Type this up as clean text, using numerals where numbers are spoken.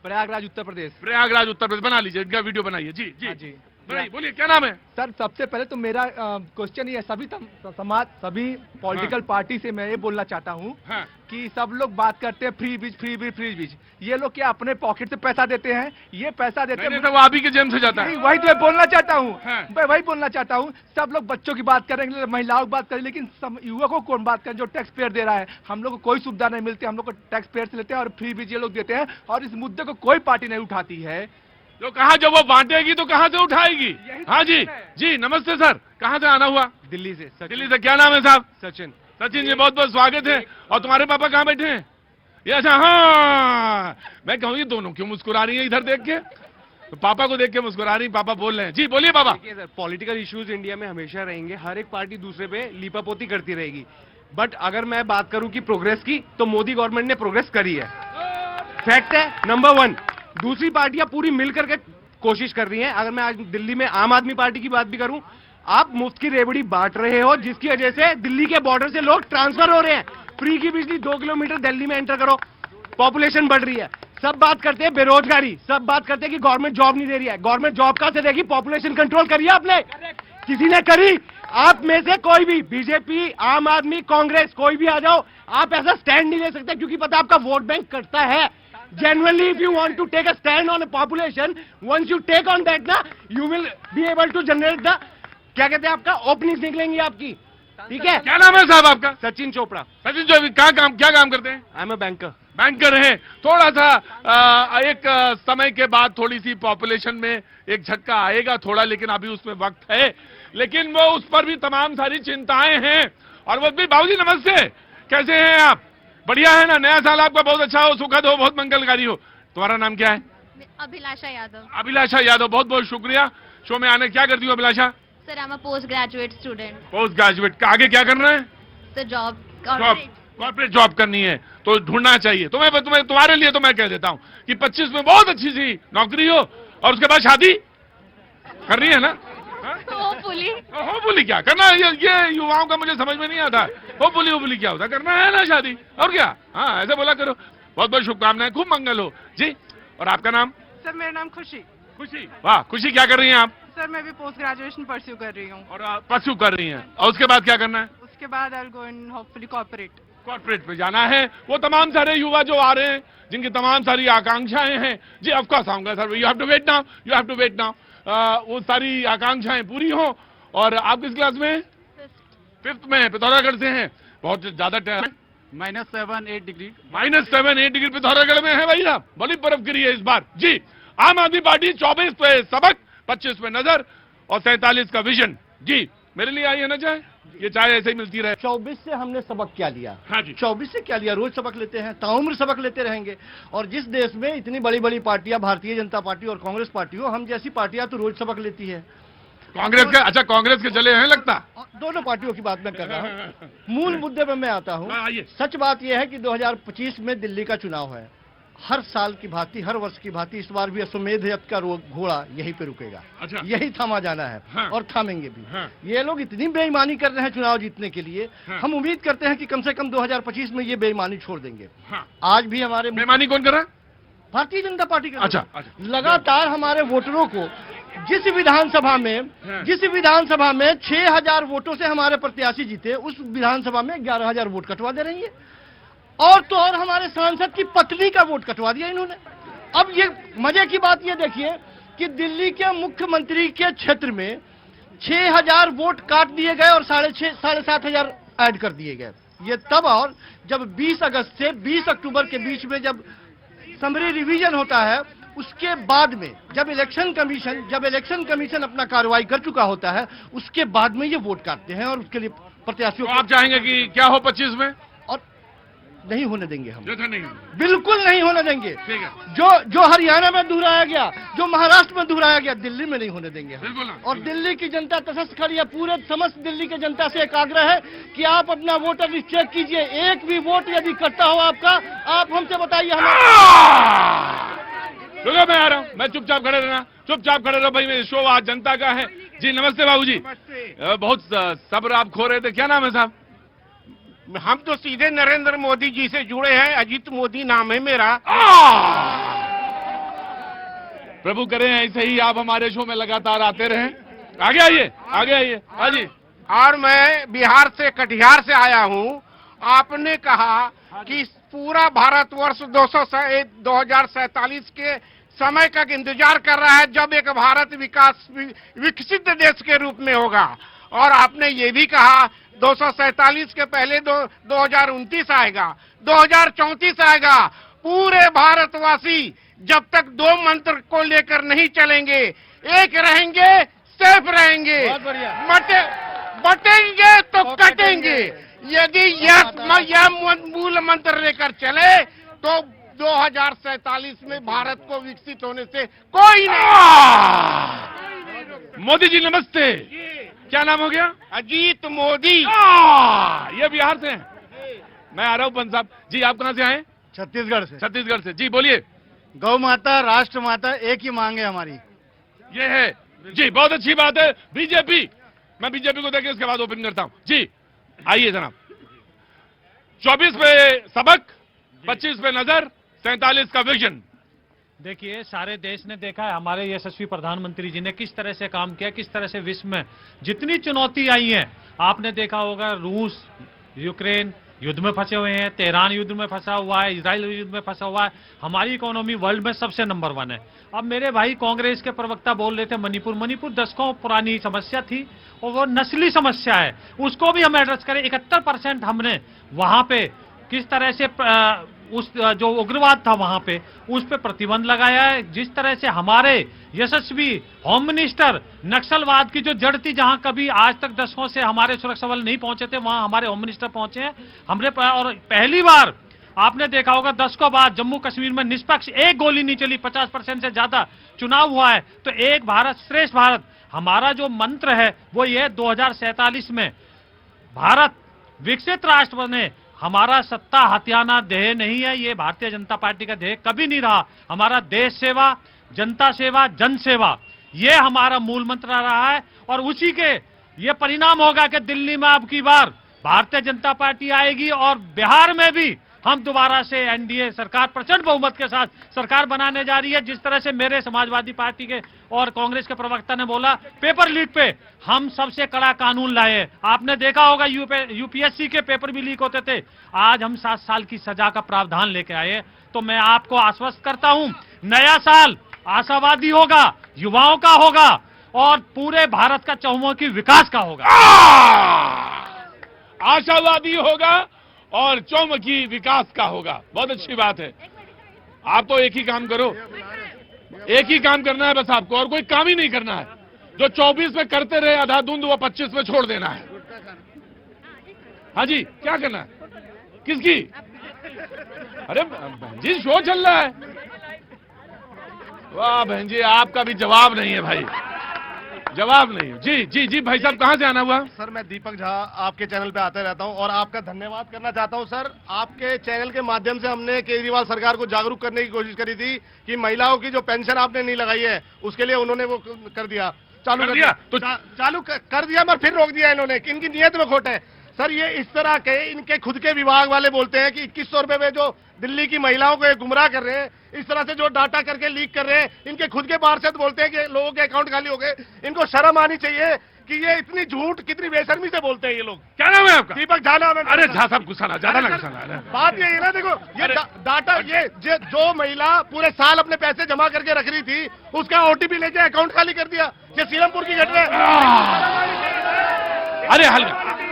प्रयागराज उत्तर प्रदेश। प्रयागराज उत्तर प्रदेश, बना लीजिए, इनका वीडियो बनाइए। जी जी जी बनाइए, बोलिए क्या नाम है? सर, सबसे पहले तो मेरा क्वेश्चन ये सभी समाज, सभी पॉलिटिकल पार्टी से मैं ये बोलना चाहता हूँ हाँ। कि सब लोग बात करते हैं फ्री बीज फ्री बीज फ्री बीज, ये लोग क्या अपने पॉकेट से पैसा देते हैं? ये पैसा देते हैं तो वो आप ही के जेब से जाता है। वही तो मैं बोलना चाहता हूँ। हाँ। मैं वही बोलना चाहता हूँ, सब लोग बच्चों की बात करेंगे, महिलाओं की बात करें, लेकिन युवकों को कौन बात करें? जो टैक्स पेयर दे रहा है, हम लोग को कोई सुविधा नहीं मिलती, हम लोग को टैक्स पेयर से लेते हैं और फ्री बीज ये लोग देते हैं, और इस मुद्दे को कोई पार्टी नहीं उठाती है। जो कहा जब वो बांटेगी तो कहां से उठाएगी? हाँ जी जी, नमस्ते सर, कहां से आना हुआ? दिल्ली से। दिल्ली से। क्या नाम है साहब? सचिन। सचिन जी, बहुत बहुत स्वागत है। और तुम्हारे पापा कहाँ बैठे हैं? ये अच्छा, हाँ, मैं कहूँ ये दोनों क्यों मुस्कुरा रही है इधर देख के? तो पापा को देख के मुस्कुरा रही, पापा बोल रहे हैं। जी बोलिए पापा। देखिए सर, पॉलिटिकल इश्यूज इंडिया में हमेशा रहेंगे, हर एक पार्टी दूसरे पे लीपापोती करती रहेगी, बट अगर मैं बात करूं कि प्रोग्रेस की, तो मोदी गवर्नमेंट ने प्रोग्रेस करी है, फैक्ट है, नंबर 1। दूसरी पार्टियां पूरी मिलकर के कोशिश कर रही हैं। अगर मैं आज दिल्ली में आम आदमी पार्टी की बात भी करूं, आप मुफ्त की रेवड़ी बांट रहे हो, जिसकी वजह से दिल्ली के बॉर्डर से लोग ट्रांसफर हो रहे हैं। फ्री की बिजली 2 किलोमीटर दिल्ली में एंटर करो, पॉपुलेशन बढ़ रही है। सब बात करते हैं बेरोजगारी, सब बात करते हैं कि गवर्नमेंट जॉब नहीं दे रही है। गवर्नमेंट जॉब कहां से देगी? पॉपुलेशन कंट्रोल करिए आपने, किसी ने करी? आप में से कोई भी, बीजेपी, आम आदमी, कांग्रेस, कोई भी आ जाओ, आप ऐसा स्टैंड नहीं ले सकते, क्योंकि पता आपका वोट बैंक कटता है। Genuinely, if you want to take a stand on a population, once you take on that, ना, you will be able to generate the, क्या कहते हैं, आपका ओपनिंग निकलेंगी आपकी, ठीक है? क्या नाम है साहब आपका? सचिन चोपड़ा। सचिन जी, क्या काम करते हैं? आई एम अ बैंकर। बैंकर हैं। थोड़ा सा एक समय के बाद थोड़ी सी पॉपुलेशन में एक झटका आएगा थोड़ा, लेकिन अभी उसमें वक्त है, लेकिन वो उस पर भी तमाम सारी चिंताएं हैं। और वो भी, बाबूजी नमस्ते, कैसे हैं आप? बढ़िया है ना? नया साल आपका बहुत अच्छा हो, सुखद हो, बहुत मंगलकारी हो। तुम्हारा नाम क्या है? अभिलाषा यादव। अभिलाषा यादव, बहुत बहुत शुक्रिया शो में आने। क्या करती हो Abhilasha? Sir, I am a post graduate student. Post graduate, आगे क्या करना है? Sir, job. कॉर्पोरेट जॉब करनी है तो ढूंढना चाहिए। तुम्हारे लिए तो मैं कह देता हूँ कि 25 में बहुत अच्छी सी नौकरी हो और उसके बाद शादी करनी है ना? होपफुली क्या करना है? ये युवाओं का मुझे समझ में नहीं आता। होपफुली क्या होता? करना है ना शादी, और क्या? हाँ, ऐसे बोला करो। बहुत बहुत शुभकामनाएं, खूब मंगल हो जी। और आपका नाम? सर, मेरा नाम खुशी। खुशी, वाह खुशी, क्या कर रही हैं आप? सर, मैं भी पोस्ट ग्रेजुएशन परस्यू कर रही हूँ। और परस्यू कर रही हैं, और उसके बाद क्या करना है? उसके बाद I will go in hopefully corporate पे जाना है। वो तमाम सारे युवा जो आ रहे हैं, जिनकी तमाम सारी आकांक्षाएं हैं, जी ऑफ कोर्स आऊंगा sir, you have to wait now, वो सारी आकांक्षाएं पूरी हो। और आप किस क्लास में? 5th में, पिथौरागढ़ से हैं। बहुत ज्यादा -7-8 डिग्री। -7-8 डिग्री पिथौरागढ़ में है भाई साहब, बड़ी बर्फ गिरी है इस बार जी। आम आदमी पार्टी 24 पे सबक, 25 पे नजर और 47 का विजन। जी, मेरे लिए आई है ना चाय, ये चाय ऐसे ही मिलती रहे। 24 से हमने सबक क्या लिया? हाँ जी, 24 से क्या लिया? रोज सबक लेते हैं, ताउम्र सबक लेते रहेंगे। और जिस देश में इतनी बड़ी बड़ी पार्टियां, भारतीय जनता पार्टी और कांग्रेस पार्टी हो, हम जैसी पार्टियां तो रोज सबक लेती है। कांग्रेस के, अच्छा कांग्रेस के चले हैं लगता? दोनों पार्टियों की बात मैं कर रहा हूँ। मूल मुद्दे पर मैं आता हूँ। सच बात यह है कि 2025 में दिल्ली का चुनाव है। हर साल की भांति, हर वर्ष की भांति इस बार भी अश्वमेध यज्ञ का घोड़ा यहीं पे रुकेगा। अच्छा। यही थामा जाना है। हाँ। और थामेंगे भी। हाँ। ये लोग इतनी बेईमानी कर रहे हैं चुनाव जीतने के लिए। हाँ। हम उम्मीद करते हैं कि कम से कम 2025 में ये बेईमानी छोड़ देंगे। हाँ। आज भी हमारे बेईमानी कौन कर रहा है? भारतीय जनता पार्टी के अच्छा, लोग अच्छा। लगातार हमारे वोटरों को जिस विधानसभा में 6000 वोटों से हमारे प्रत्याशी जीते, उस विधानसभा में 11000 वोट कटवा दे रही है। और तो और हमारे सांसद की पत्नी का वोट कटवा दिया इन्होंने। अब ये मजे की बात ये देखिए कि दिल्ली के मुख्यमंत्री के क्षेत्र में 6000 वोट काट दिए गए और 7,500 ऐड कर दिए गए। ये तब और जब 20 अगस्त से 20 अक्टूबर के बीच में जब समरी रिवीजन होता है, उसके बाद में जब इलेक्शन कमीशन अपना कार्रवाई कर चुका होता है, उसके बाद में ये वोट काटते हैं और उसके लिए प्रत्याशियों तो आप चाहेंगे कि क्या हो 25 में? और नहीं होने देंगे हम, नहीं, बिल्कुल नहीं होने देंगे। ठीक है। जो हरियाणा में दोहराया गया, जो महाराष्ट्र में दोहराया गया, दिल्ली में नहीं होने देंगे हम। बिल्कुल ना। और दिल्ली की जनता तटस्थ खड़ी है। पूरे समस्त दिल्ली की जनता से एक आग्रह है कि आप अपना वोटर लिस्ट चेक कीजिए। एक भी वोट यदि कटता हो आपका, आप हमसे बताइए। चलो मैं आ रहा हूँ, मैं चुपचाप खड़े रहो भाई, मेरे शो आज जनता का है जी। नमस्ते बाबूजी। बहुत सब्र आप खो रहे थे, क्या नाम है साहब? हम तो सीधे नरेंद्र मोदी जी से जुड़े हैं, अजीत मोदी नाम है मेरा। प्रभु करें ऐसे ही आप हमारे शो में लगातार आते रहें। आगे आइए, आगे आइए। हाँ जी। और मैं बिहार से, कटिहार से आया हूँ। आपने कहा कि पूरा भारतवर्ष 2047 के समय का इंतजार कर रहा है जब एक भारत विकसित देश के रूप में होगा। और आपने ये भी कहा 247 के पहले 2029 आएगा, 2034 आएगा। पूरे भारतवासी जब तक दो मंत्र को लेकर नहीं चलेंगे, एक रहेंगे, सेफ रहेंगे, बटेंगे तो कटेंगे। यदि यह मूल मंत्र लेकर चले तो 2047 में भारत को विकसित होने से कोई नहीं। मोदी जी नमस्ते। क्या नाम हो गया? अजीत मोदी। ये बिहार से हैं। मैं आ रहा हूँ पंत साहब जी। आप कहाँ से आए? छत्तीसगढ़ से। छत्तीसगढ़ से जी। बोलिए। गौ माता, राष्ट्र माता एक ही मांग है हमारी। ये है जी, बहुत अच्छी बात है। बीजेपी, मैं बीजेपी को देखे इसके बाद ओपन करता हूँ जी। आइए जनाब। 24 पे सबक, 25 पे नजर, 47 का विजन। देखिए, सारे देश ने देखा है हमारे यशस्वी प्रधानमंत्री जी ने किस तरह से काम किया, किस तरह से विश्व में जितनी चुनौती आई है। आपने देखा होगा रूस, यूक्रेन युद्ध में फंसे हुए हैं, तेहरान युद्ध में फंसा हुआ है, इजराइल युद्ध में फंसा हुआ है। हमारी इकोनॉमी वर्ल्ड में सबसे नंबर 1 है। अब मेरे भाई कांग्रेस के प्रवक्ता बोल रहे थे मणिपुर दशकों पुरानी समस्या थी और वो नस्ली समस्या है, उसको भी हम एड्रेस करें। 71% हमने वहां पे किस तरह से उस जो उग्रवाद था वहां पे उस पे प्रतिबंध लगाया है। जिस तरह से हमारे यशस्वी होम मिनिस्टर नक्सलवाद की जो जड़ थी, जहां कभी आज तक दशकों से हमारे सुरक्षा बल नहीं पहुंचे थे, वहां हमारे होम मिनिस्टर पहुंचे हैं। हमने और पहली बार आपने देखा होगा दशकों बाद जम्मू कश्मीर में निष्पक्ष एक गोली नहीं चली। 50% से ज्यादा चुनाव हुआ है। तो एक भारत श्रेष्ठ भारत हमारा जो मंत्र है वो ये 2047 में भारत विकसित राष्ट्र बने। हमारा सत्ता हथियाना ध्येय नहीं है, ये भारतीय जनता पार्टी का ध्येय कभी नहीं रहा। हमारा देश सेवा, जनता सेवा, जन सेवा, ये हमारा मूल मंत्र रहा है। और उसी के ये परिणाम होगा कि दिल्ली में अब की बार भारतीय जनता पार्टी आएगी और बिहार में भी हम दोबारा से एनडीए सरकार प्रचंड बहुमत के साथ सरकार बनाने जा रही है। जिस तरह से मेरे समाजवादी पार्टी के और कांग्रेस के प्रवक्ता ने बोला पेपर लीक पे हम सबसे कड़ा कानून लाए। आपने देखा होगा यूपीएससी के पेपर भी लीक होते थे। आज हम 7 साल की सजा का प्रावधान लेके आए। तो मैं आपको आश्वस्त करता हूं, नया साल आशावादी होगा, युवाओं का होगा और पूरे भारत का चहुमुखी विकास का होगा। आशावादी होगा और चौमुखी विकास का होगा। बहुत अच्छी बात है। आप तो एक ही काम करो, एक ही काम करना है बस आपको, और कोई काम ही नहीं करना है। जो 24 में करते रहे अंधाधुंध, वो 25 में छोड़ देना है। हाँ जी, क्या करना है? किसकी? अरे बहन जी, शो चल रहा है। वाह बहन जी, आपका भी जवाब नहीं है भाई, जवाब नहीं है। जी जी जी भाई साहब, कहां से आना हुआ? सर मैं दीपक झा आपके चैनल पे आते रहता हूं और आपका धन्यवाद करना चाहता हूं। सर आपके चैनल के माध्यम से हमने केजरीवाल सरकार को जागरूक करने की कोशिश करी थी कि महिलाओं की जो पेंशन आपने नहीं लगाई है उसके लिए उन्होंने वो कर दिया, चालू कर दिया। तो चालू कर दिया मगर फिर रोक दिया इन्होंने। इनकी नीयत में खोट है सर। ये इस तरह के इनके खुद के विभाग वाले बोलते हैं कि 2100 रुपए में जो दिल्ली की महिलाओं को गुमराह कर रहे हैं, इस तरह से जो डाटा करके लीक कर रहे हैं, इनके खुद के पार्षद बोलते हैं कि लोगों के अकाउंट खाली हो गए। इनको शर्म आनी चाहिए कि ये इतनी झूठ कितनी बेशर्मी से बोलते हैं ये लोग। क्या नाम है आपका? दीपक झा नाम है। अरे झा साहब गुस्सा ना, ज्यादा ना गुस्सा ना। बात ये है ना, देखो ये डाटा, ये जो महिला पूरे साल अपने पैसे जमा करके रख रही थी उसका ओटीपी लेके अकाउंट खाली कर दिया। ये सीरमपुर की घटना है। अरे हल्का